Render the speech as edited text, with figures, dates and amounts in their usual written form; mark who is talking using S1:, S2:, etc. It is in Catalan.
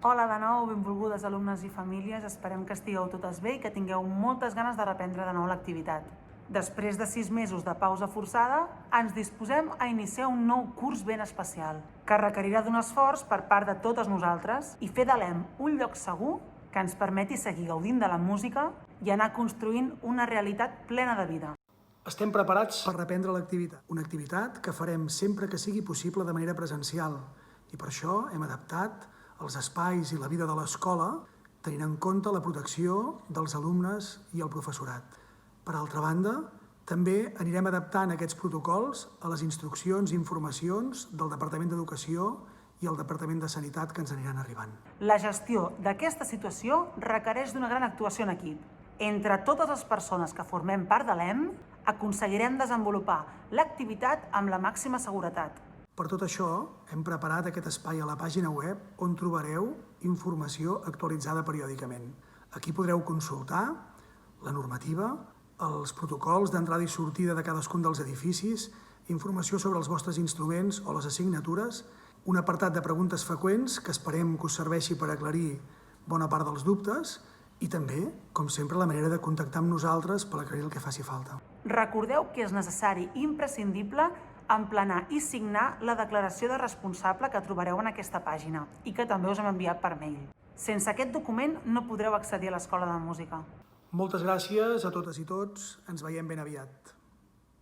S1: Hola de nou, benvolgudes alumnes i famílies. Esperem que estigueu totes bé i que tingueu moltes ganes de reprendre de nou l'activitat. Després de 6 mesos de pausa forçada, ens disposem a iniciar un nou curs ben especial, que requerirà d'un esforç per part de totes nosaltres i fer de l'EM un lloc segur que ens permeti seguir gaudint de la música i anar construint una realitat plena de vida.
S2: Estem preparats per reprendre l'activitat, una activitat que farem sempre que sigui possible de manera presencial i per això hem adaptat els espais i la vida de l'escola tenint en compte la protecció dels alumnes i el professorat. Per altra banda, també anirem adaptant aquests protocols a les instruccions i informacions del Departament d'Educació i el Departament de Sanitat que ens aniran arribant.
S1: La gestió d'aquesta situació requereix d'una gran actuació en equip. Entre totes les persones que formem part de l'EM, aconseguirem desenvolupar l'activitat amb la màxima seguretat.
S2: Per tot això, hem preparat aquest espai a la pàgina web on trobareu informació actualitzada periòdicament. Aquí podreu consultar la normativa, els protocols d'entrada i sortida de cadascun dels edificis, informació sobre els vostres instruments o les assignatures, un apartat de preguntes freqüents que esperem que us serveixi per aclarir bona part dels dubtes i també, com sempre, la manera de contactar amb nosaltres per aclarir el que faci falta.
S1: Recordeu que és necessari i imprescindible emplenar i signar la declaració de responsable que trobareu en aquesta pàgina i que també us hem enviat per mail. Sense aquest document no podreu accedir a l'Escola de Música.
S2: Moltes gràcies a totes i tots. Ens veiem ben aviat.